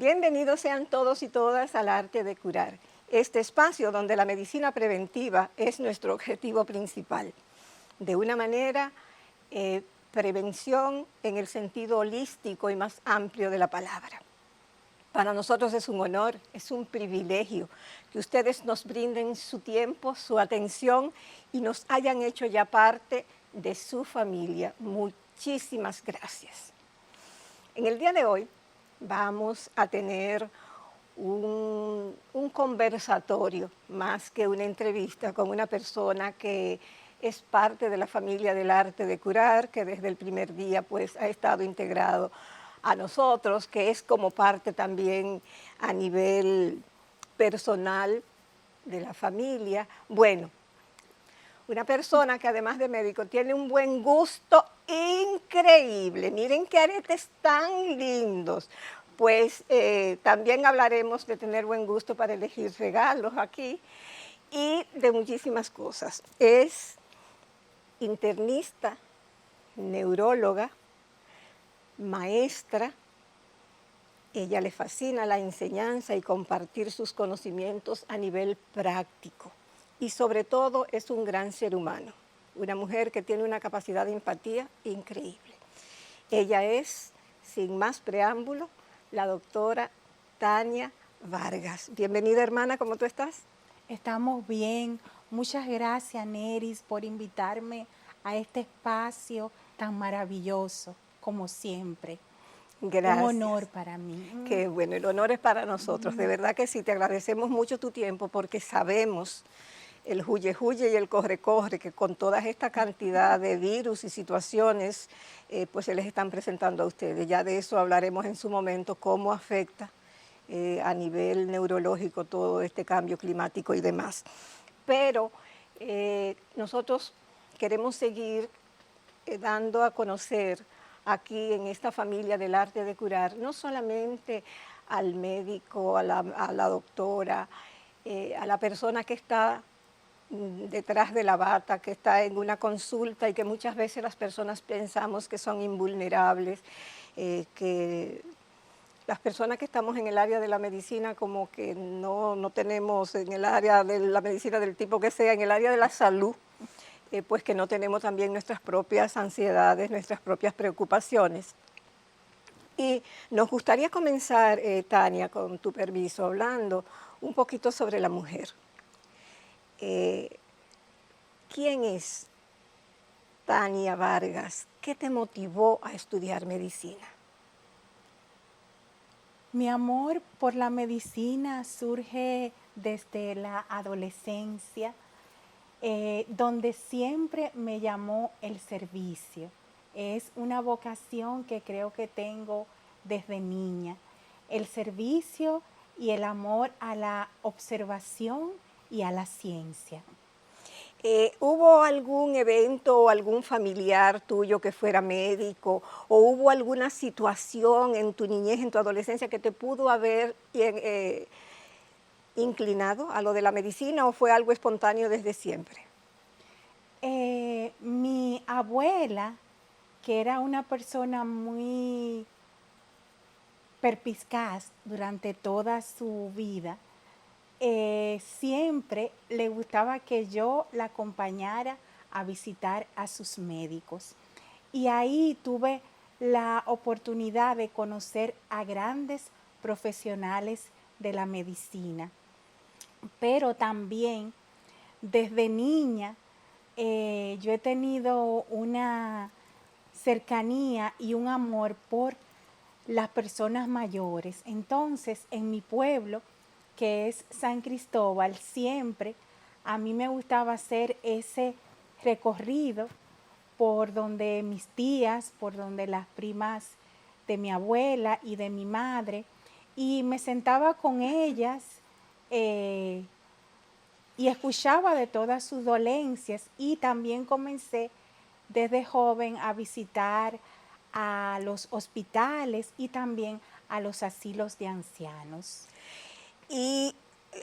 Bienvenidos sean todos y todas al Arte de Curar, este espacio donde la medicina preventiva es nuestro objetivo principal. De una manera, prevención en el sentido holístico y más amplio de la palabra. Para nosotros es un honor, es un privilegio que ustedes nos brinden su tiempo, su atención y nos hayan hecho ya parte de su familia. Muchísimas gracias. En el día de hoy vamos a tener un conversatorio más que una entrevista con una persona que es parte de la familia del Arte de Curar, que desde el primer día pues ha estado integrado a nosotros, que es como parte también a nivel personal de la familia. Bueno, una persona que además de médico tiene un buen gusto increíble. Miren qué aretes tan lindos. Pues también hablaremos de tener buen gusto para elegir regalos aquí y de muchísimas cosas. Es internista, neuróloga, maestra. Ella le fascina la enseñanza y compartir sus conocimientos a nivel práctico. Y sobre todo es un gran ser humano, una mujer que tiene una capacidad de empatía increíble. Ella es, sin más preámbulo, la doctora Tania Vargas. Bienvenida, hermana, ¿cómo tú estás? Estamos bien. Muchas gracias, Neris, por invitarme a este espacio tan maravilloso, como siempre. Gracias. Un honor para mí. Qué bueno, el honor es para nosotros. De verdad que sí, te agradecemos mucho tu tiempo porque sabemos el huye-huye y el corre-corre, que con toda esta cantidad de virus y situaciones, pues se les están presentando a ustedes. Ya de eso hablaremos en su momento, cómo afecta a nivel neurológico todo este cambio climático y demás. Pero nosotros queremos seguir dando a conocer aquí en esta familia del Arte de Curar, no solamente al médico, a la doctora, a la persona que está detrás de la bata, que está en una consulta y que muchas veces las personas pensamos que son invulnerables, que las personas que estamos en el área de la medicina como que no tenemos en el área de la medicina del tipo que sea, en el área de la salud, pues que no tenemos también nuestras propias ansiedades, nuestras propias preocupaciones. Y nos gustaría comenzar, Tania, con tu permiso, hablando un poquito sobre la mujer. ¿Quién es Tania Vargas? ¿Qué te motivó a estudiar medicina? Mi amor por la medicina surge desde la adolescencia, donde siempre me llamó el servicio. Es una vocación que creo que tengo desde niña. El servicio y el amor a la observación y a la ciencia. ¿Hubo algún evento o algún familiar tuyo que fuera médico o hubo alguna situación en tu niñez, en tu adolescencia que te pudo haber inclinado a lo de la medicina o fue algo espontáneo desde siempre? Mi abuela, que era una persona muy perspicaz durante toda su vida, siempre le gustaba que yo la acompañara a visitar a sus médicos. Y ahí tuve la oportunidad de conocer a grandes profesionales de la medicina. Pero también desde niña yo he tenido una cercanía y un amor por las personas mayores. Entonces, en mi pueblo, que es San Cristóbal, siempre a mí me gustaba hacer ese recorrido por donde mis tías, por donde las primas de mi abuela y de mi madre, y me sentaba con ellas y escuchaba de todas sus dolencias, y también comencé desde joven a visitar a los hospitales y también a los asilos de ancianos. Y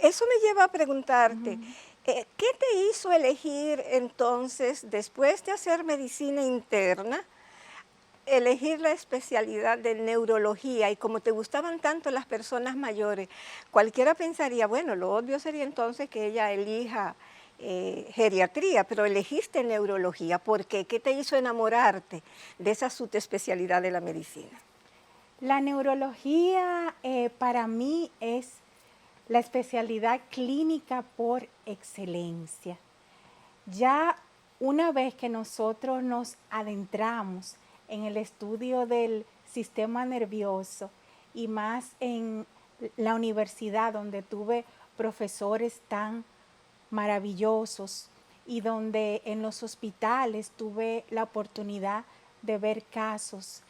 eso me lleva a preguntarte, ¿qué te hizo elegir entonces, después de hacer medicina interna, elegir la especialidad de neurología y como te gustaban tanto las personas mayores, cualquiera pensaría, bueno, lo obvio sería entonces que ella elija geriatría, pero elegiste neurología. ¿Por qué? ¿Qué te hizo enamorarte de esa subespecialidad de la medicina? La neurología para mí es la especialidad clínica por excelencia. Ya una vez que nosotros nos adentramos en el estudio del sistema nervioso y más en la universidad donde tuve profesores tan maravillosos y donde en los hospitales tuve la oportunidad de ver casos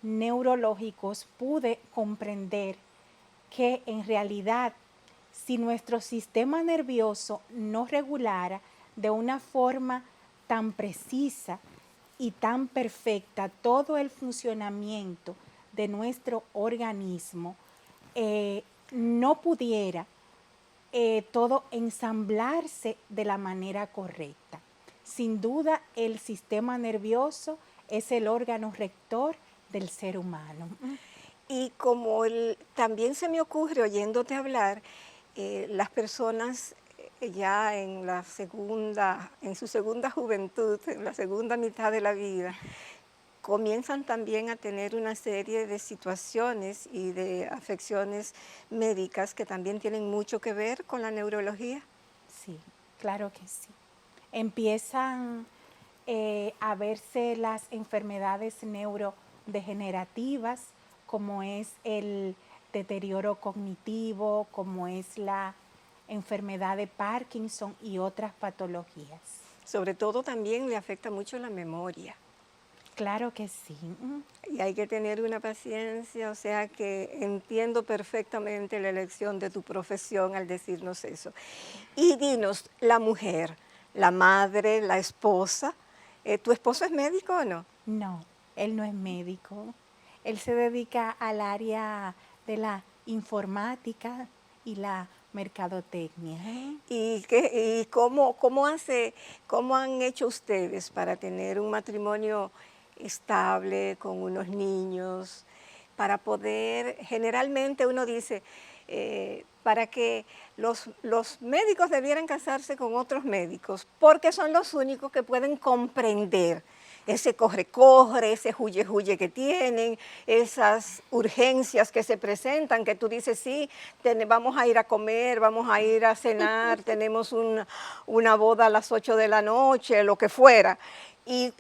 neurológicos, pude comprender que en realidad si nuestro sistema nervioso no regulara de una forma tan precisa y tan perfecta todo el funcionamiento de nuestro organismo, no pudiera todo ensamblarse de la manera correcta. Sin duda, el sistema nervioso es el órgano rector del ser humano. Y como también se me ocurre oyéndote hablar, las personas ya en su segunda juventud, en la segunda mitad de la vida, comienzan también a tener una serie de situaciones y de afecciones médicas que también tienen mucho que ver con la neurología. Sí, claro que sí. Empiezan a verse las enfermedades neurodegenerativas, como es el deterioro cognitivo, como es la enfermedad de Parkinson y otras patologías. Sobre todo también le afecta mucho la memoria. Claro que sí. Y hay que tener una paciencia, o sea que entiendo perfectamente la elección de tu profesión al decirnos eso. Y dinos, la mujer, la madre, la esposa, ¿tu esposo es médico o no? No, él no es médico. Él se dedica al área de la informática y la mercadotecnia. ¿Y cómo han hecho ustedes para tener un matrimonio estable, con unos niños, para poder, generalmente uno dice, para que los médicos debieran casarse con otros médicos, porque son los únicos que pueden comprender ese corre-corre, ese huye-huye que tienen, esas urgencias que se presentan, que tú dices, sí, vamos a ir a comer, vamos a ir a cenar, tenemos una boda a las 8 de la noche, lo que fuera, y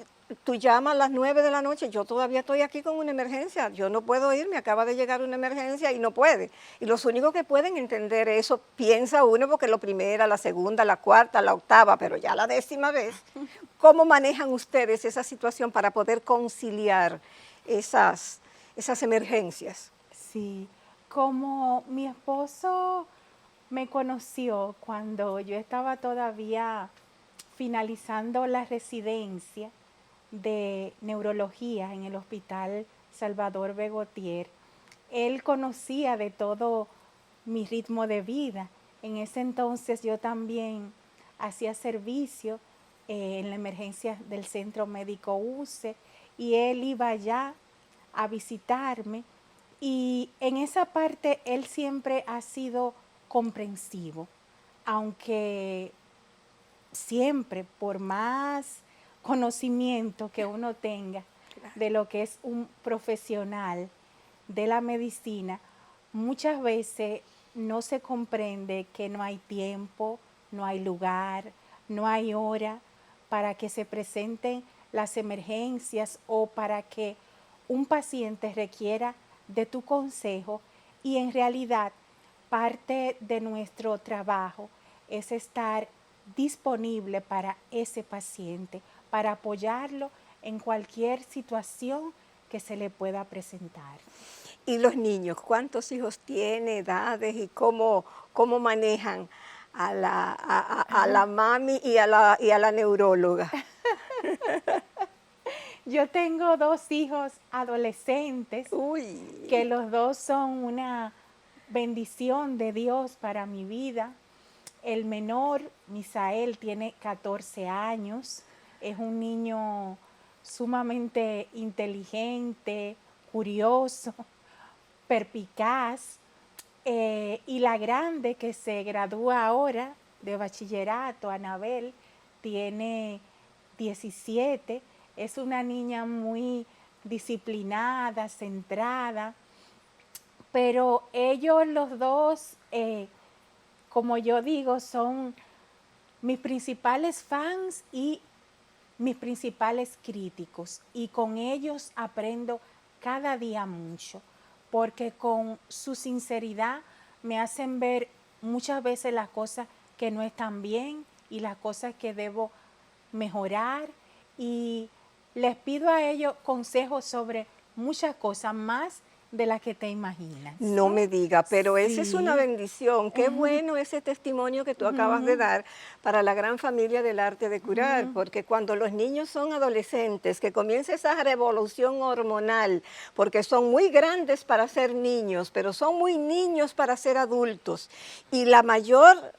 tú llamas a las 9 de la noche, yo todavía estoy aquí con una emergencia, yo no puedo ir, me acaba de llegar una emergencia y no puede. Y los únicos que pueden entender eso, piensa uno, porque la primera, la segunda, la cuarta, la octava, pero ya la 10ª vez, ¿cómo manejan ustedes esa situación para poder conciliar esas emergencias? Sí, como mi esposo me conoció cuando yo estaba todavía finalizando la residencia de neurología en el Hospital Salvador Begotier, él conocía de todo mi ritmo de vida. En ese entonces yo también hacía servicio en la emergencia del Centro Médico UCE y él iba allá a visitarme y en esa parte él siempre ha sido comprensivo, aunque siempre por más conocimiento que uno tenga de lo que es un profesional de la medicina, muchas veces no se comprende que no hay tiempo, no hay lugar, no hay hora para que se presenten las emergencias o para que un paciente requiera de tu consejo y en realidad parte de nuestro trabajo es estar disponible para ese paciente, para apoyarlo en cualquier situación que se le pueda presentar. ¿Y los niños? ¿Cuántos hijos tiene, edades y cómo manejan a la mami y a la neuróloga? Yo tengo 2 hijos adolescentes Uy. que los dos son una bendición de Dios para mi vida. El menor, Misael, tiene 14 años, es un niño sumamente inteligente, curioso, perspicaz, y la grande que se gradúa ahora de bachillerato, Anabel, tiene 17, es una niña muy disciplinada, centrada, pero ellos los dos, como yo digo, son mis principales fans y mis principales críticos, y con ellos aprendo cada día mucho, porque con su sinceridad me hacen ver muchas veces las cosas que no están bien y las cosas que debo mejorar, y les pido a ellos consejos sobre muchas cosas más de las que te imaginas. No me diga, pero esa es una Sí. bendición. Qué bueno ese testimonio que tú acabas de dar para la gran familia del arte de curar, porque cuando los niños son adolescentes, que comienza esa revolución hormonal, porque son muy grandes para ser niños, pero son muy niños para ser adultos, y la mayor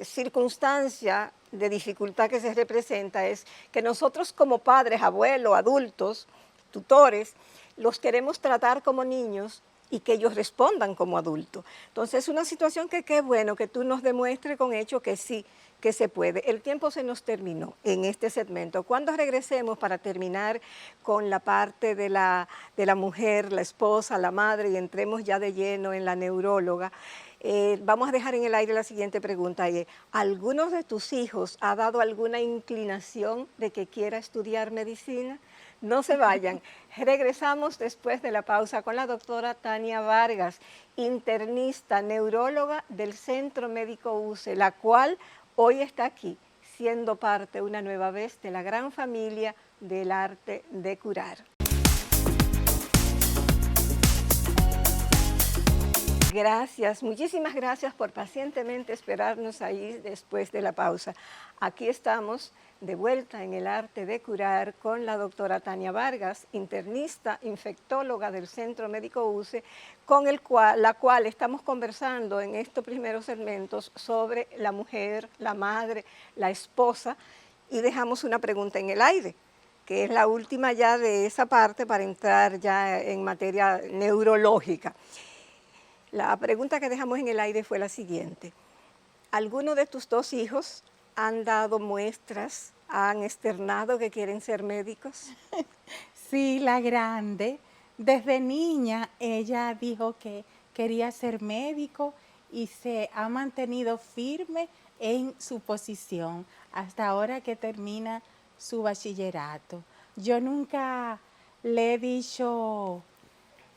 circunstancia de dificultad que se representa es que nosotros como padres, abuelos, adultos, tutores, los queremos tratar como niños y que ellos respondan como adultos. Entonces es una situación que qué bueno que tú nos demuestres con hecho que sí, que se puede. El tiempo se nos terminó en este segmento. Cuando regresemos para terminar con la parte de la mujer, la esposa, la madre, y entremos ya de lleno en la neuróloga, vamos a dejar en el aire la siguiente pregunta. ¿Algunos de tus hijos ha dado alguna inclinación de que quiera estudiar medicina? No se vayan. Regresamos después de la pausa con la doctora Tania Vargas, internista, neuróloga del Centro Médico UCE, la cual hoy está aquí, siendo parte una nueva vez de la gran familia del arte de curar. Gracias, muchísimas gracias por pacientemente esperarnos ahí después de la pausa. Aquí estamos de vuelta en el arte de curar con la doctora Tania Vargas, internista, infectóloga del Centro Médico UCE, con la cual estamos conversando en estos primeros segmentos sobre la mujer, la madre, la esposa, y dejamos una pregunta en el aire, que es la última ya de esa parte para entrar ya en materia neurológica. La pregunta que dejamos en el aire fue la siguiente. ¿Alguno de tus dos hijos han dado muestras, han externado que quieren ser médicos? Sí, la grande. Desde niña ella dijo que quería ser médico y se ha mantenido firme en su posición hasta ahora que termina su bachillerato. Yo nunca le he dicho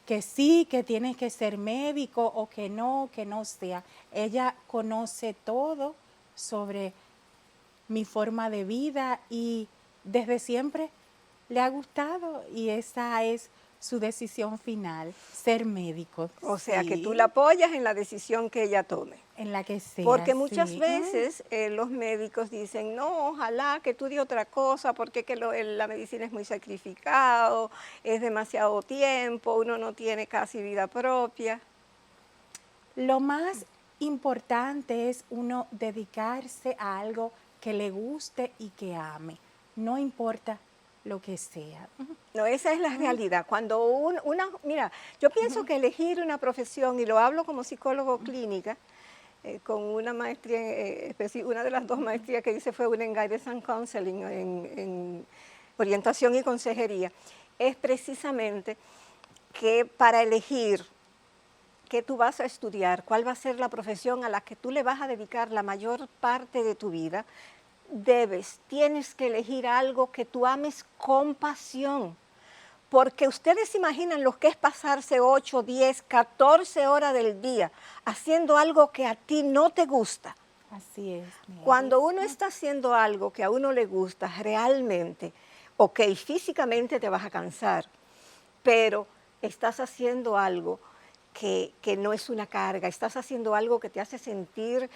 que sí, que tienes que ser médico o que no sea. Ella conoce todo sobre mi forma de vida y desde siempre le ha gustado, y esa es su decisión final, ser médico. O sea, que tú Sí, la apoyas en la decisión que ella tome. en la que sea. Porque muchas Sí. veces los médicos dicen, no, ojalá que estudie otra cosa, porque que la medicina es muy sacrificado, es demasiado tiempo, uno no tiene casi vida propia. Lo más importante es uno dedicarse a algo que le guste y que ame, no importa lo que sea. No, esa es la realidad. Cuando mira, yo pienso que elegir una profesión, y lo hablo como psicólogo clínica, con una maestría, una de las dos maestrías que hice fue una en Guidance and Counseling, en orientación y consejería, es precisamente que para elegir qué tú vas a estudiar, cuál va a ser la profesión a la que tú le vas a dedicar la mayor parte de tu vida, tienes que elegir algo que tú ames con pasión. Porque ustedes se imaginan lo que es pasarse 8, 10, 14 horas del día haciendo algo que a ti no te gusta. Así es. Cuando uno está haciendo algo que a uno le gusta realmente, ok, físicamente te vas a cansar, pero estás haciendo algo que no es una carga, estás haciendo algo que te hace sentir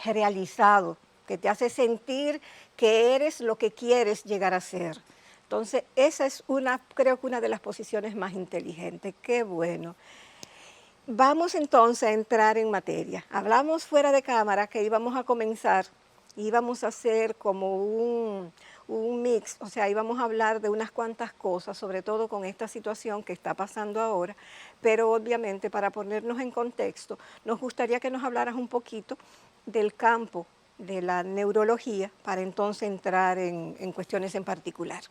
realizado, que te hace sentir que eres lo que quieres llegar a ser. Entonces, esa es creo que una de las posiciones más inteligentes. Qué bueno. Vamos entonces a entrar en materia. Hablamos fuera de cámara que íbamos a comenzar íbamos a hacer como un mix, o sea, íbamos a hablar de unas cuantas cosas, sobre todo con esta situación que está pasando ahora, pero obviamente para ponernos en contexto, nos gustaría que nos hablaras un poquito del campo de la neurología para entonces entrar en cuestiones en particular.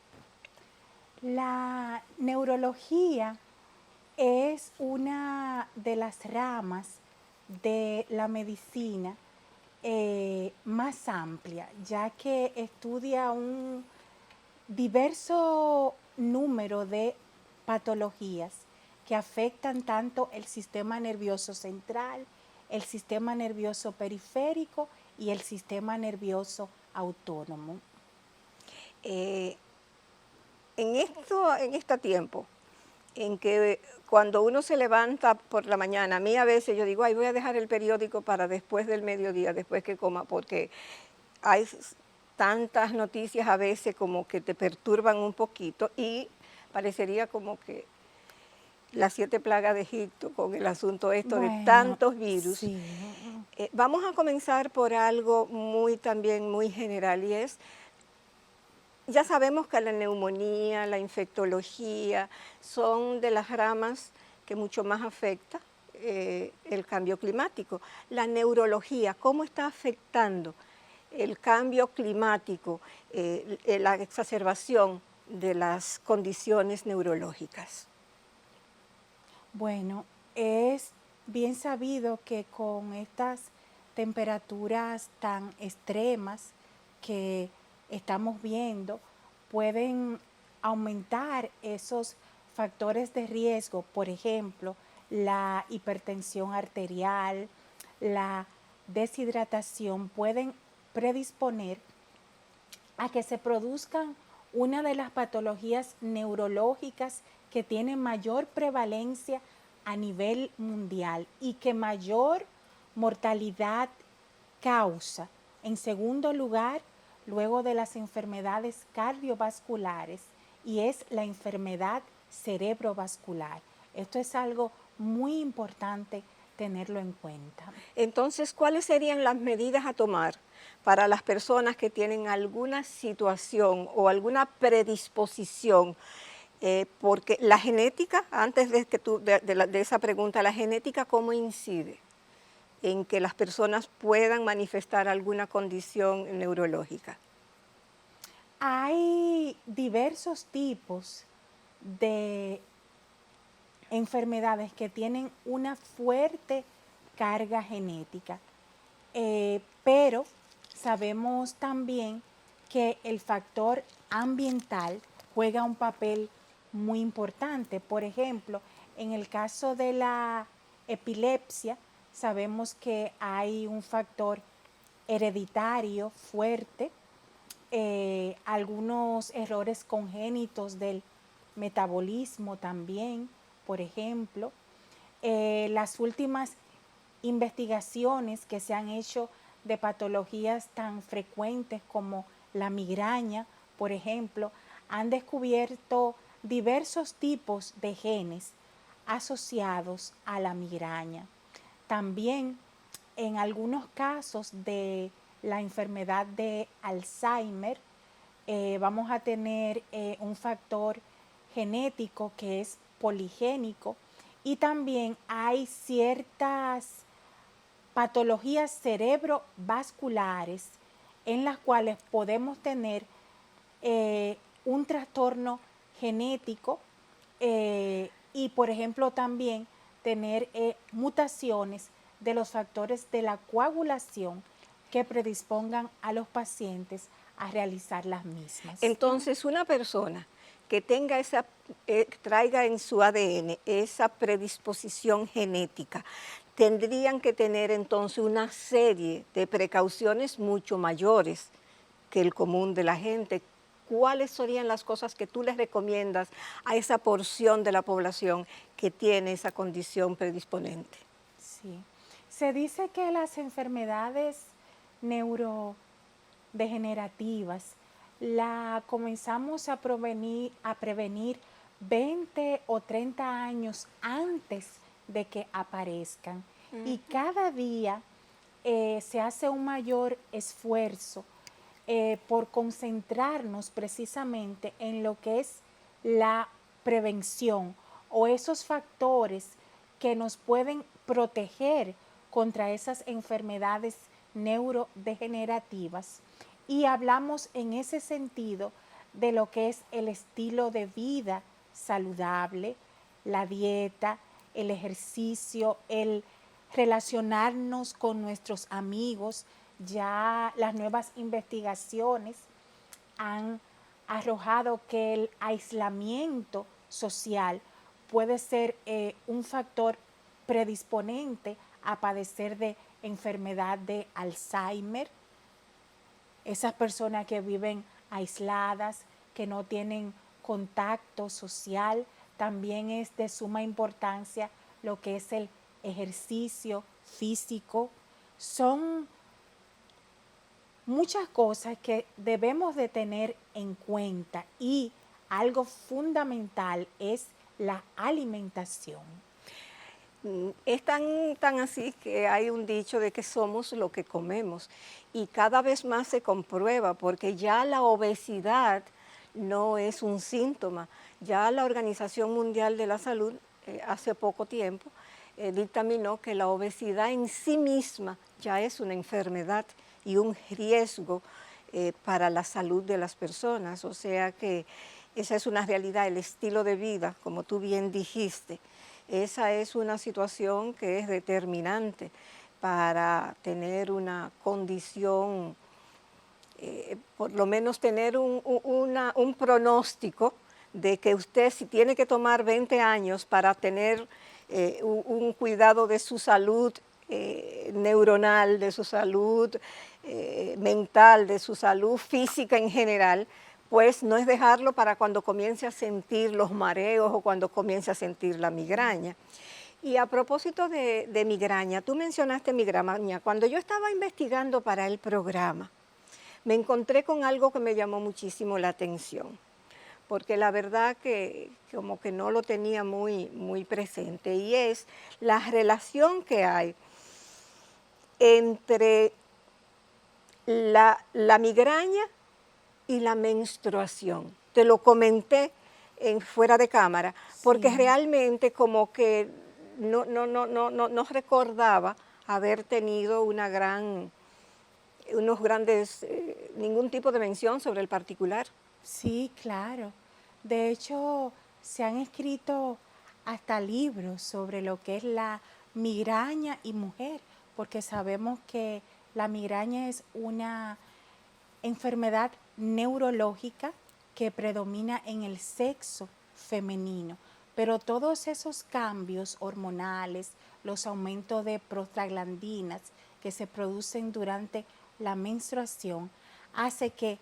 La neurología es una de las ramas de la medicina más amplia, ya que estudia un diverso número de patologías que afectan tanto el sistema nervioso central, el sistema nervioso periférico y el sistema nervioso autónomo. Eh, en este tiempo, en que cuando uno se levanta por la mañana, a mí a veces yo digo, ay, voy a dejar el periódico para después del mediodía, después que coma, porque hay tantas noticias a veces como que te perturban un poquito y parecería como que las 7 plagas de Egipto con el asunto esto de Bueno, tantos virus. sí. Vamos a comenzar por algo también muy general y es, ya sabemos que la neumonía, la infectología son de las ramas que mucho más afecta el cambio climático. La neurología, ¿cómo está afectando el cambio climático, la exacerbación de las condiciones neurológicas? Bueno, es bien sabido que con estas temperaturas tan extremas que estamos viendo, pueden aumentar esos factores de riesgo, por ejemplo, la hipertensión arterial, la deshidratación, pueden predisponer a que se produzcan una de las patologías neurológicas que tiene mayor prevalencia a nivel mundial y que mayor mortalidad causa. En segundo lugar, luego de las enfermedades cardiovasculares, y es la enfermedad cerebrovascular. Esto es algo muy importante tenerlo en cuenta. Entonces, ¿cuáles serían las medidas a tomar para las personas que tienen alguna situación o alguna predisposición? Porque la genética, antes de, que de esa pregunta, la genética, ¿cómo incide en que las personas puedan manifestar alguna condición neurológica? Hay diversos tipos de enfermedades que tienen una fuerte carga genética, pero sabemos también que el factor ambiental juega un papel muy importante. Por ejemplo, en el caso de la epilepsia, sabemos que hay un factor hereditario fuerte, algunos errores congénitos del metabolismo también, por ejemplo. Las últimas investigaciones que se han hecho de patologías tan frecuentes como la migraña, por ejemplo, han descubierto diversos tipos de genes asociados a la migraña. También en algunos casos de la enfermedad de Alzheimer, vamos a tener un factor genético que es poligénico y también hay ciertas patologías cerebrovasculares en las cuales podemos tener un trastorno genético y, por ejemplo, también tener mutaciones de los factores de la coagulación que predispongan a los pacientes a realizar las mismas. Entonces, una persona que tenga traiga en su ADN esa predisposición genética, tendrían que tener entonces una serie de precauciones mucho mayores que el común de la gente. ¿Cuáles serían las cosas que tú les recomiendas a esa porción de la población que tiene esa condición predisponente? Sí. Se dice que las enfermedades neurodegenerativas la comenzamos a prevenir 20 o 30 años antes de que aparezcan. Y cada día se hace un mayor esfuerzo por concentrarnos precisamente en lo que es la prevención o esos factores que nos pueden proteger contra esas enfermedades neurodegenerativas. Y hablamos en ese sentido de lo que es el estilo de vida saludable, la dieta, el ejercicio, el relacionarnos con nuestros amigos. Ya las nuevas investigaciones han arrojado que el aislamiento social puede ser un factor predisponente a padecer de enfermedad de Alzheimer. Esas personas que viven aisladas, que no tienen contacto social, también es de suma importancia lo que es el ejercicio físico. Son muchas cosas que debemos de tener en cuenta y algo fundamental es la alimentación. Es tan así que hay un dicho de que somos lo que comemos y cada vez más se comprueba porque ya la obesidad no es un síntoma. Ya la Organización Mundial de la Salud hace poco tiempo dictaminó que la obesidad en sí misma ya es una enfermedad y un riesgo para la salud de las personas. O sea que esa es una realidad, el estilo de vida, como tú bien dijiste. Esa es una situación que es determinante para tener una condición, por lo menos tener un pronóstico de que usted si tiene que tomar 20 años para tener un cuidado de su salud neuronal, de su salud mental, de su salud física en general, pues no es dejarlo para cuando comience a sentir los mareos o cuando comience a sentir la migraña. Y a propósito de migraña, tú mencionaste migraña. Cuando yo estaba investigando para el programa, me encontré con algo que me llamó muchísimo la atención, porque la verdad que como que no lo tenía muy presente, y es la relación que hay entre la migraña y la menstruación. Te lo comenté fuera de cámara, porque Sí. realmente como que no recordaba haber tenido ningún tipo de mención sobre el particular. Sí, claro. De hecho, se han escrito hasta libros sobre lo que es la migraña y mujer, porque sabemos que la migraña es una enfermedad neurológica que predomina en el sexo femenino, pero todos esos cambios hormonales, los aumentos de prostaglandinas que se producen durante la menstruación, hace que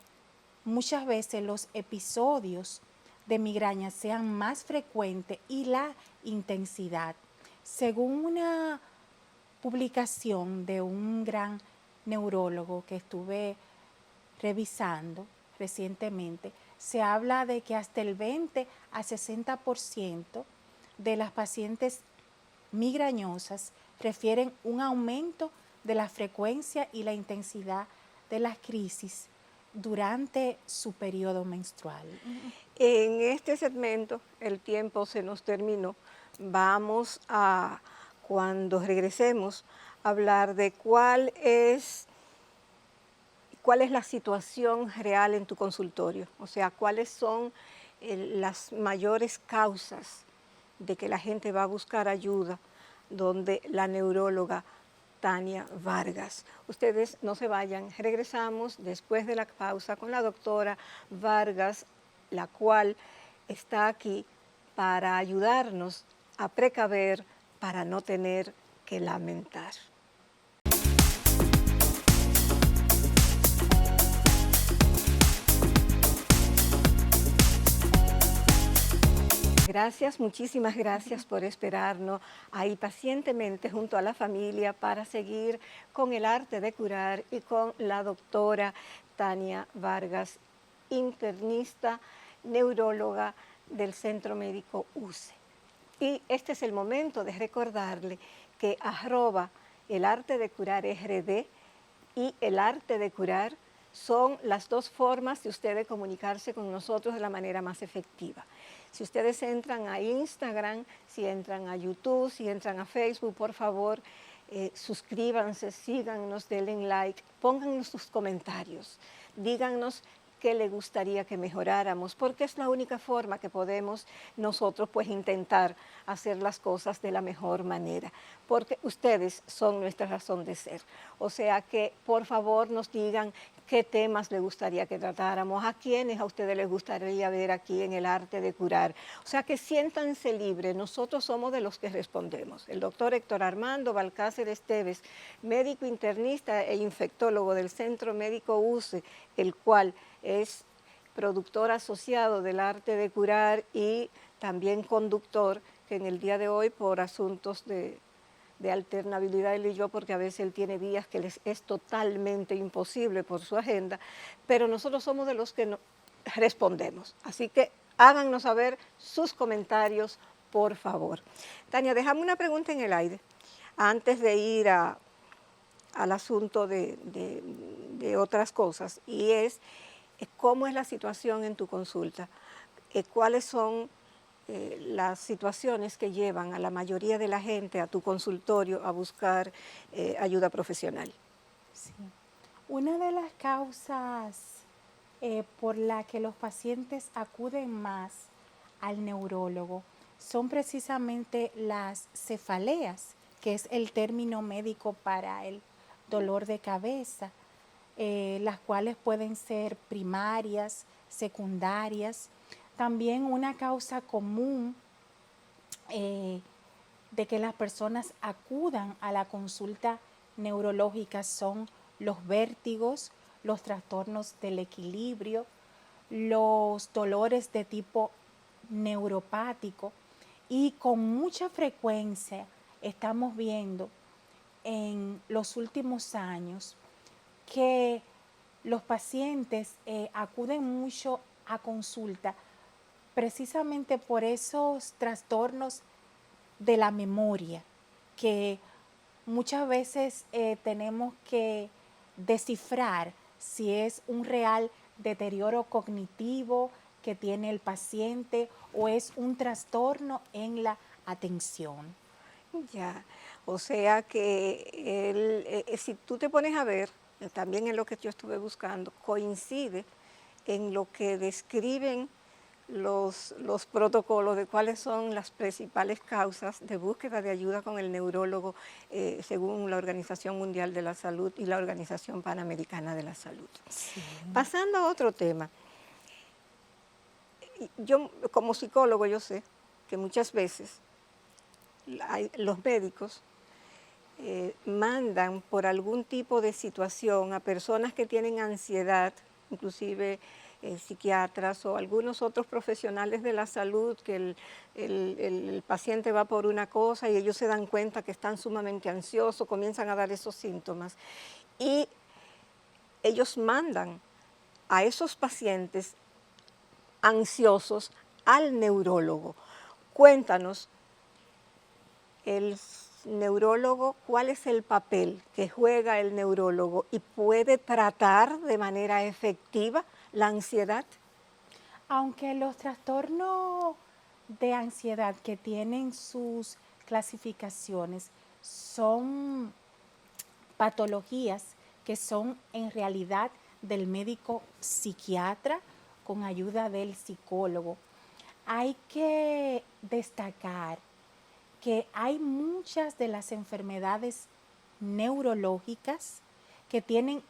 muchas veces los episodios de migraña sean más frecuentes y la intensidad. Según una publicación de un gran neurólogo que estuve revisando recientemente, se habla de que hasta el 20 a 60% de las pacientes migrañosas refieren un aumento de la frecuencia y la intensidad de las crisis durante su periodo menstrual. En este segmento, el tiempo se nos terminó. Vamos a, cuando regresemos, hablar de cuál es la situación real en tu consultorio, o sea, cuáles son las mayores causas de que la gente va a buscar ayuda, donde la neuróloga Tania Vargas. Ustedes no se vayan, regresamos después de la pausa con la doctora Vargas, la cual está aquí para ayudarnos a precaver para no tener que lamentar. Gracias, muchísimas gracias por esperarnos ahí pacientemente junto a la familia para seguir con el arte de curar y con la doctora Tania Vargas, internista, neuróloga del Centro Médico UCE. Y este es el momento de recordarle que El Arte de Curar RD y El Arte de Curar son las dos formas de ustedes comunicarse con nosotros de la manera más efectiva. Si ustedes entran a Instagram, si entran a YouTube, si entran a Facebook, por favor, suscríbanse, síganos, denle like, pónganos sus comentarios, díganos qué le gustaría que mejoráramos, porque es la única forma que podemos nosotros pues intentar hacer las cosas de la mejor manera, porque ustedes son nuestra razón de ser. O sea que por favor nos digan qué temas les gustaría que tratáramos, a quiénes a ustedes les gustaría ver aquí en El Arte de Curar. O sea que siéntanse libres, nosotros somos de los que respondemos. El doctor Héctor Armando Balcácer Esteves, médico internista e infectólogo del Centro Médico UCE, el cual es productor asociado del Arte de Curar y también conductor, que en el día de hoy por asuntos de alternabilidad él y yo, porque a veces él tiene días que les es totalmente imposible por su agenda, pero nosotros somos de los que no respondemos. Así que háganos saber sus comentarios, por favor. Tania, déjame una pregunta en el aire antes de ir al asunto de otras cosas, y es cómo es la situación en tu consulta, cuáles son las situaciones que llevan a la mayoría de la gente a tu consultorio a buscar ayuda profesional. Sí. Una de las causas por la que los pacientes acuden más al neurólogo son precisamente las cefaleas, que es el término médico para el dolor de cabeza, las cuales pueden ser primarias, secundarias. También una causa común de que las personas acudan a la consulta neurológica son los vértigos, los trastornos del equilibrio, los dolores de tipo neuropático, y con mucha frecuencia estamos viendo en los últimos años que los pacientes acuden mucho a consulta precisamente por esos trastornos de la memoria, que muchas veces tenemos que descifrar si es un real deterioro cognitivo que tiene el paciente o es un trastorno en la atención. Ya, o sea que si tú te pones a ver, también en lo que yo estuve buscando, coincide en lo que describen los protocolos de cuáles son las principales causas de búsqueda de ayuda con el neurólogo según la Organización Mundial de la Salud y la Organización Panamericana de la Salud. Sí. Pasando a otro tema, yo como psicólogo yo sé que muchas veces los médicos mandan por algún tipo de situación a personas que tienen ansiedad, inclusive psiquiatras o algunos otros profesionales de la salud, que el paciente va por una cosa y ellos se dan cuenta que están sumamente ansiosos, comienzan a dar esos síntomas. Y ellos mandan a esos pacientes ansiosos al neurólogo. Cuéntanos, el neurólogo, ¿cuál es el papel que juega el neurólogo y puede tratar de manera efectiva la ansiedad? Aunque los trastornos de ansiedad que tienen sus clasificaciones son patologías que son en realidad del médico psiquiatra con ayuda del psicólogo, hay que destacar que hay muchas de las enfermedades neurológicas que tienen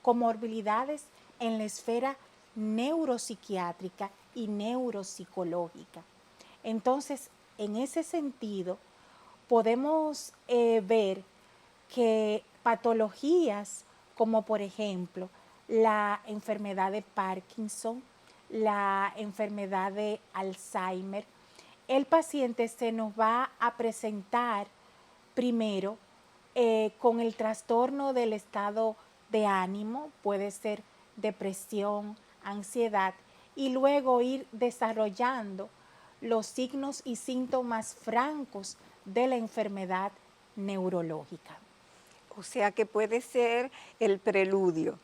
comorbilidades en la esfera neuropsiquiátrica y neuropsicológica. Entonces, en ese sentido, podemos ver que patologías como por ejemplo la enfermedad de Parkinson, la enfermedad de Alzheimer, el paciente se nos va a presentar primero con el trastorno del estado de ánimo, puede ser depresión, ansiedad, y luego ir desarrollando los signos y síntomas francos de la enfermedad neurológica. O sea que puede ser el preludio.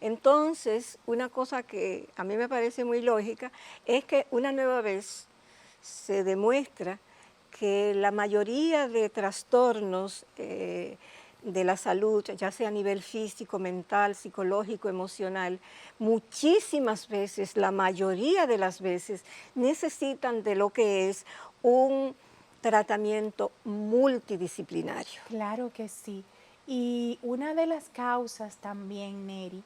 Entonces, una cosa que a mí me parece muy lógica es que una nueva vez se demuestra que la mayoría de trastornos de la salud, ya sea a nivel físico, mental, psicológico, emocional, muchísimas veces, la mayoría de las veces, necesitan de lo que es un tratamiento multidisciplinario. Claro que sí. Y una de las causas también, Neri,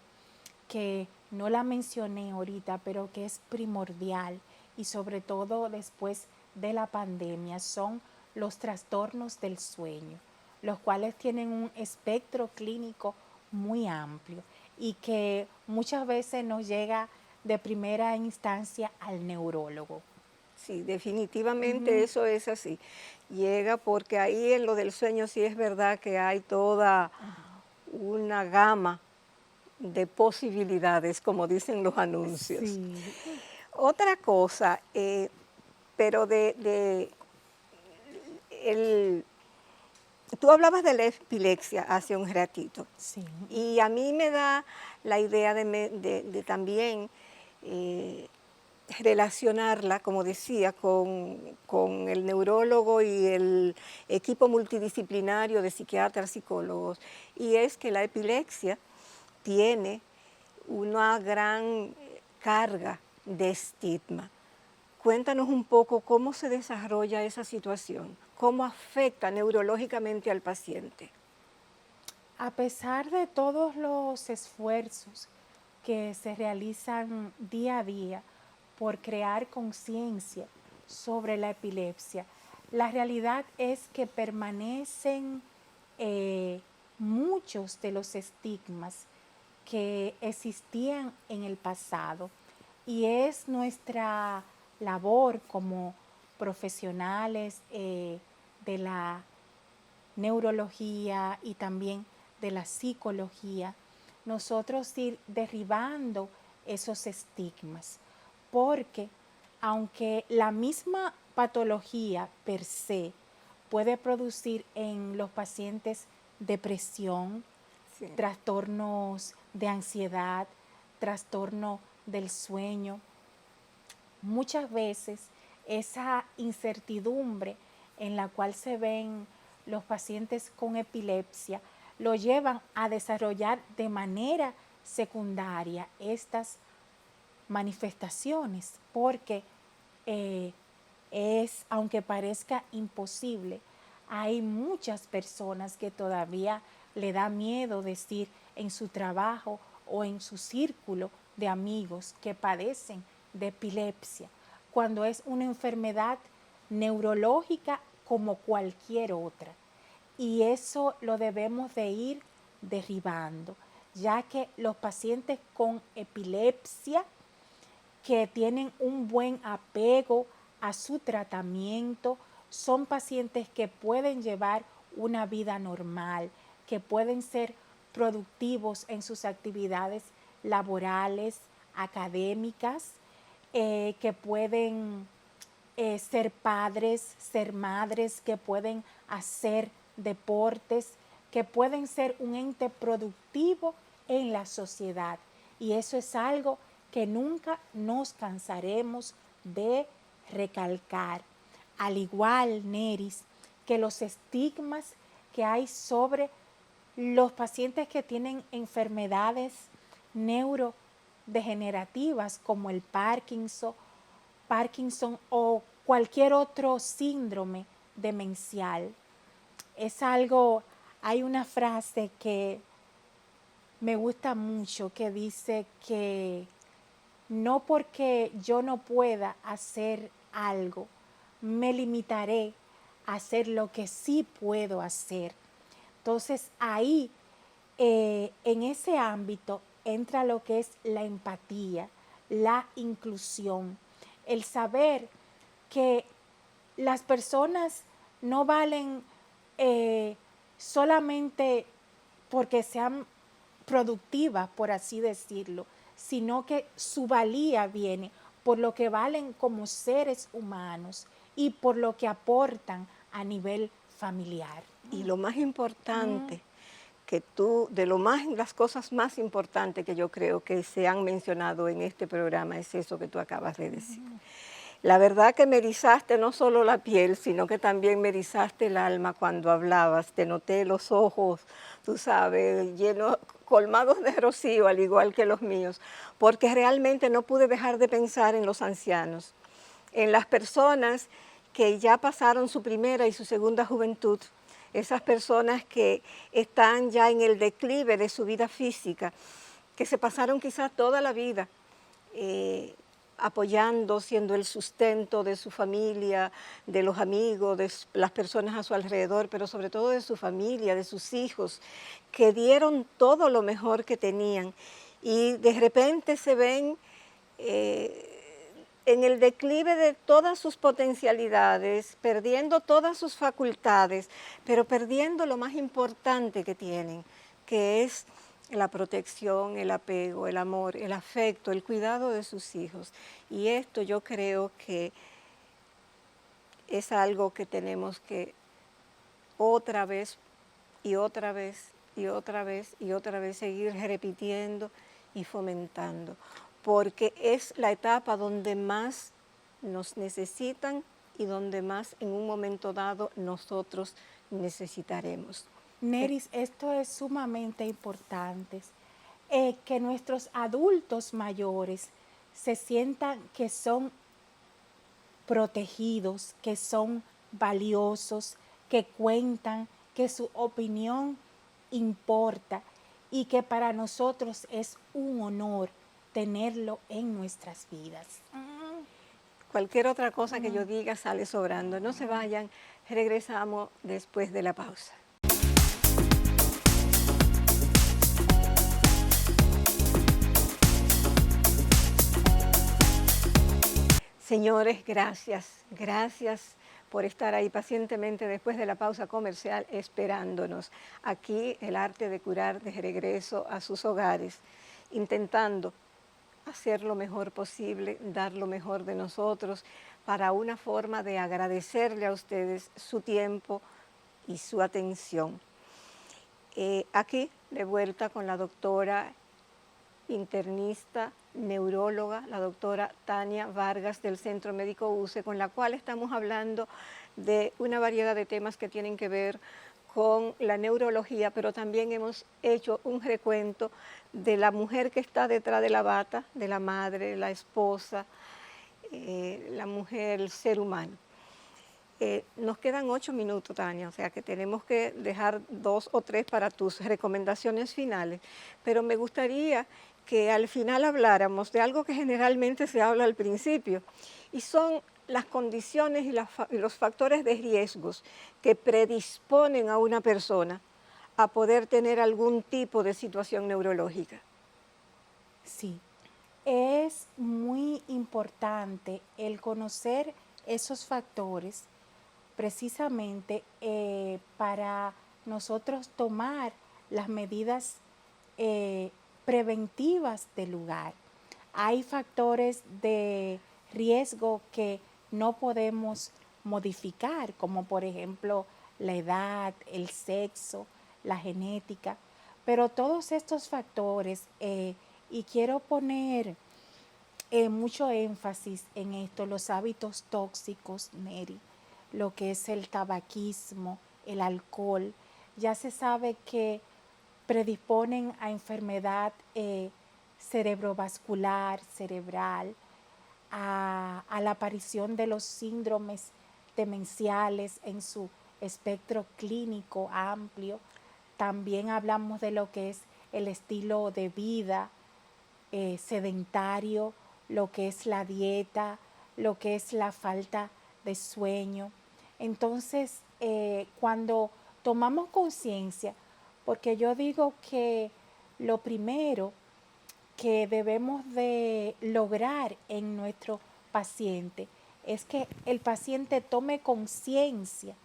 que no la mencioné ahorita, pero que es primordial y sobre todo después de la pandemia, son los trastornos del sueño, los cuales tienen un espectro clínico muy amplio y que muchas veces nos llega de primera instancia al neurólogo. Sí, definitivamente Ujú. eso es así. Llega porque ahí en lo del sueño sí es verdad que hay toda una gama de posibilidades, como dicen los anuncios. Sí, Otra cosa, pero el, tú hablabas de la epilepsia hace un ratito sí, y a mí me da la idea de también eh, relacionarla, como decía, con el neurólogo y el equipo multidisciplinario de psiquiatras, psicólogos, y es que la epilepsia tiene una gran carga de estigma. Cuéntanos un poco cómo se desarrolla esa situación, cómo afecta neurológicamente al paciente. a pesar de todos los esfuerzos que se realizan día a día por crear conciencia sobre la epilepsia, la realidad es que permanecen eh, muchos de los estigmas que existían en el pasado y es nuestra labor como profesionales de la neurología y también de la psicología, nosotros ir derribando esos estigmas, porque aunque la misma patología per se puede producir en los pacientes depresión, Sí. trastornos de ansiedad, trastorno del sueño, muchas veces esa incertidumbre en la cual se ven los pacientes con epilepsia lo llevan a desarrollar de manera secundaria estas manifestaciones, porque eh, aunque parezca imposible, hay muchas personas que todavía le da miedo decir en su trabajo o en su círculo de amigos que padecen de epilepsia, cuando es una enfermedad neurológica como cualquier otra. Y eso lo debemos de ir derribando, ya que los pacientes con epilepsia que tienen un buen apego a su tratamiento, son pacientes que pueden llevar una vida normal, que pueden ser productivos en sus actividades laborales, académicas, que pueden ser padres, ser madres, que pueden hacer deportes, que pueden ser un ente productivo en la sociedad. Y eso es algo que nunca nos cansaremos de recalcar. Al igual, Neris, que los estigmas que hay sobre los pacientes que tienen enfermedades neurodegenerativas como el Parkinson o cualquier otro síndrome demencial. Es algo, hay una frase que me gusta mucho que dice que no porque yo no pueda hacer algo, me limitaré a hacer lo que sí puedo hacer. Entonces ahí, en ese ámbito, entra lo que es la empatía, la inclusión, el saber que las personas no valen eh, solamente porque sean productivas, por así decirlo, sino que su valía viene por lo que valen como seres humanos y por lo que aportan a nivel familiar. Y lo más importante que las cosas más importantes que yo creo que se han mencionado en este programa es eso que tú acabas de decir. La verdad que me erizaste no solo la piel, sino que también me erizaste el alma cuando hablabas. Te noté los ojos, tú sabes, llenos, colmados de rocío, al igual que los míos, porque realmente no pude dejar de pensar en los ancianos, en las personas que ya pasaron su primera y su segunda juventud, esas personas que están ya en el declive de su vida física, que se pasaron quizás toda la vida apoyando, siendo el sustento de su familia, de los amigos, de las personas a su alrededor, pero sobre todo de su familia, de sus hijos, que dieron todo lo mejor que tenían y de repente se ven en el declive de todas sus potencialidades, perdiendo todas sus facultades, pero perdiendo lo más importante que tienen, que es la protección, el apego, el amor, el afecto, el cuidado de sus hijos. Y esto yo creo que es algo que tenemos que otra vez y otra vez y otra vez y otra vez seguir repitiendo y fomentando, porque es la etapa donde más nos necesitan y donde más en un momento dado nosotros necesitaremos. Neris, esto es sumamente importante, que nuestros adultos mayores se sientan que son protegidos, que son valiosos, que cuentan, que su opinión importa y que para nosotros es un honor tenerlo en nuestras vidas. Cualquier otra cosa que yo diga sale sobrando. No se vayan, regresamos después de la pausa. Señores, gracias por estar ahí pacientemente después de la pausa comercial esperándonos. Aquí el arte de curar de regreso a sus hogares, intentando hacer lo mejor posible, dar lo mejor de nosotros para una forma de agradecerle a ustedes su tiempo y su atención. Aquí de vuelta con la doctora internista, neuróloga, la doctora Tania Vargas del Centro Médico UCE, con la cual estamos hablando de una variedad de temas que tienen que ver con la neurología, pero también hemos hecho un recuento de la mujer que está detrás de la bata, de la madre, la esposa, la mujer, el ser humano. Nos quedan 8 minutos, Tania, o sea que tenemos que dejar 2 o 3 para tus recomendaciones finales, pero me gustaría que al final habláramos de algo que generalmente se habla al principio, y son las condiciones y los factores de riesgos que predisponen a una persona a poder tener algún tipo de situación neurológica. Sí, es muy importante el conocer esos factores precisamente para nosotros tomar las medidas preventivas del lugar. Hay factores de riesgo que no podemos modificar, como por ejemplo la edad, el sexo, la genética, pero todos estos factores, y quiero poner mucho énfasis en esto, los hábitos tóxicos, Neri, lo que es el tabaquismo, el alcohol, ya se sabe que predisponen a enfermedad cerebrovascular, cerebral, a la aparición de los síndromes demenciales en su espectro clínico amplio. También hablamos de lo que es el estilo de vida sedentario, lo que es la dieta, lo que es la falta de sueño. Entonces, cuando tomamos conciencia, porque yo digo que lo primero que debemos de lograr en nuestro paciente es que el paciente tome conciencia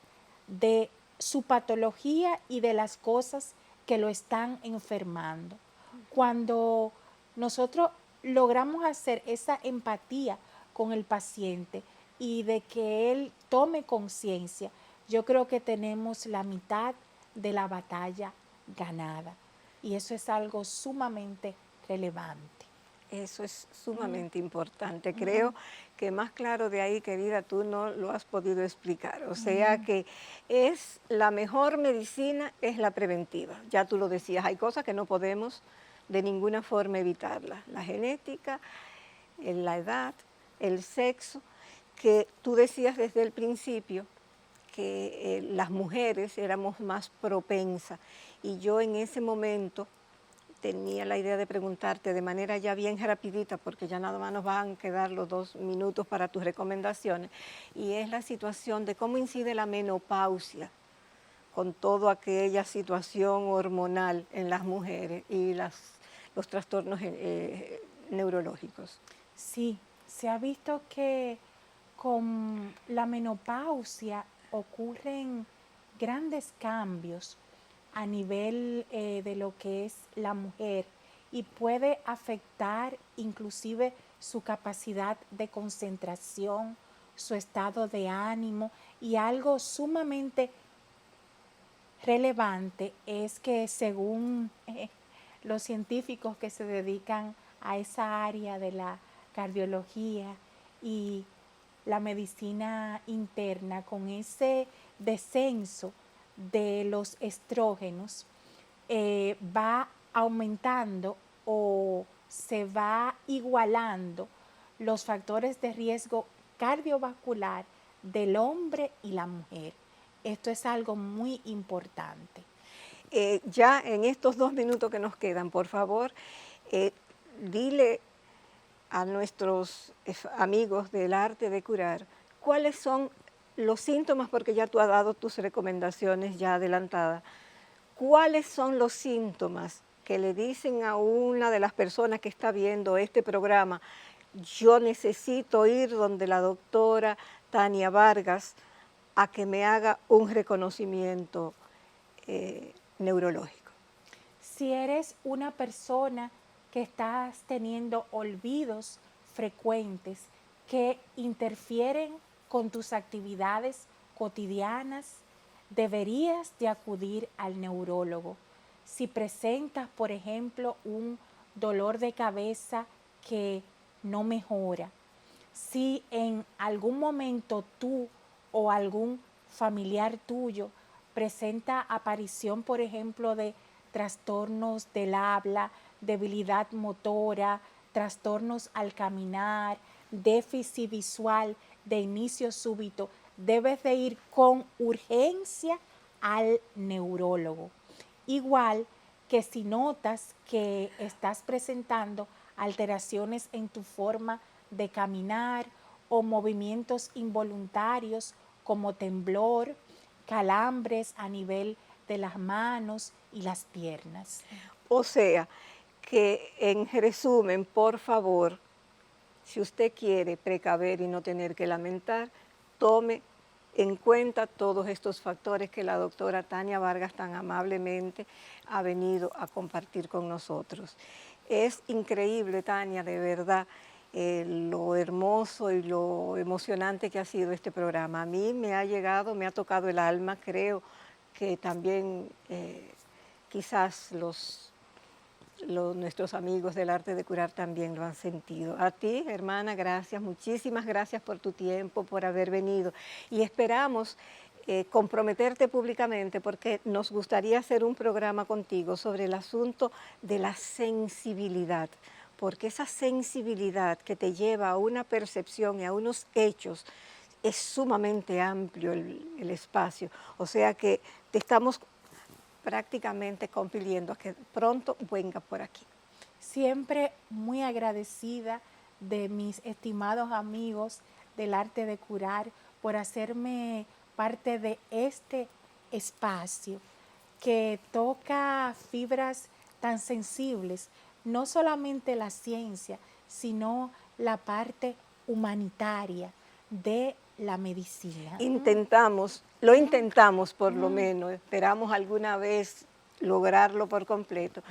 de su patología y de las cosas que lo están enfermando. Cuando nosotros logramos hacer esa empatía con el paciente y de que él tome conciencia, yo creo que tenemos la mitad de la batalla ganada. Y eso es algo sumamente relevante. Eso es sumamente importante. Creo que más claro de ahí, querida, tú no lo has podido explicar. O sea que es la mejor medicina, es la preventiva. Ya tú lo decías, hay cosas que no podemos de ninguna forma evitarlas. La genética, la edad, el sexo, que tú decías desde el principio que las mujeres éramos más propensas. Y yo en ese momento tenía la idea de preguntarte de manera ya bien rapidita, porque ya nada más nos van a quedar los 2 minutos para tus recomendaciones, y es la situación de cómo incide la menopausia con toda aquella situación hormonal en las mujeres y los trastornos neurológicos. Sí, se ha visto que con la menopausia ocurren grandes cambios a nivel de lo que es la mujer y puede afectar inclusive su capacidad de concentración, su estado de ánimo, y algo sumamente relevante es que según los científicos que se dedican a esa área de la cardiología y la medicina interna, con ese descenso de los estrógenos, va aumentando o se va igualando los factores de riesgo cardiovascular del hombre y la mujer. Esto es algo muy importante. Ya en estos 2 minutos que nos quedan, por favor, dile a nuestros amigos del arte de curar cuáles son los síntomas, porque ya tú has dado tus recomendaciones ya adelantadas. ¿Cuáles son los síntomas que le dicen a una de las personas que está viendo este programa? Yo necesito ir donde la doctora Tania Vargas a que me haga un reconocimiento neurológico. Si eres una persona que estás teniendo olvidos frecuentes que interfieren con tus actividades cotidianas, deberías de acudir al neurólogo. Si presentas, por ejemplo, un dolor de cabeza que no mejora, si en algún momento tú o algún familiar tuyo presenta aparición, por ejemplo, de trastornos del habla, debilidad motora, trastornos al caminar, déficit visual de inicio súbito, debes de ir con urgencia al neurólogo. Igual que si notas que estás presentando alteraciones en tu forma de caminar o movimientos involuntarios como temblor, calambres a nivel de las manos y las piernas. O sea, que en resumen, por favor, si usted quiere precaver y no tener que lamentar, tome en cuenta todos estos factores que la doctora Tania Vargas tan amablemente ha venido a compartir con nosotros. Es increíble, Tania, de verdad, lo hermoso y lo emocionante que ha sido este programa. A mí me ha llegado, me ha tocado el alma, creo que también quizás nuestros amigos del arte de curar también lo han sentido. A ti, hermana, gracias, muchísimas gracias por tu tiempo, por haber venido. Y esperamos comprometerte públicamente porque nos gustaría hacer un programa contigo sobre el asunto de la sensibilidad, porque esa sensibilidad que te lleva a una percepción y a unos hechos es sumamente amplio el espacio. O sea que te estamos prácticamente compiliendo a que pronto venga por aquí. Siempre muy agradecida de mis estimados amigos del arte de curar por hacerme parte de este espacio que toca fibras tan sensibles, no solamente la ciencia, sino la parte humanitaria de la medicina. Lo intentamos por lo menos, esperamos alguna vez lograrlo por completo.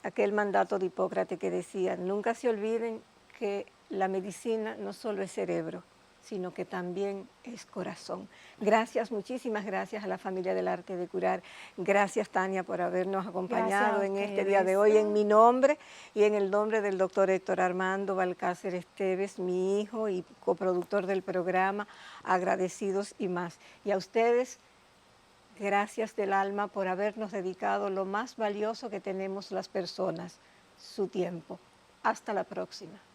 Aquel mandato de Hipócrates que decía, nunca se olviden que la medicina no solo es cerebro, sino que también es corazón. Gracias, muchísimas gracias a la familia del Arte de Curar. Gracias, Tania, por habernos acompañado en este día de hoy, en mi nombre y en el nombre del doctor Héctor Armando Balcácer Esteves, mi hijo y coproductor del programa, agradecidos y más. Y a ustedes, gracias del alma por habernos dedicado lo más valioso que tenemos las personas, su tiempo. Hasta la próxima.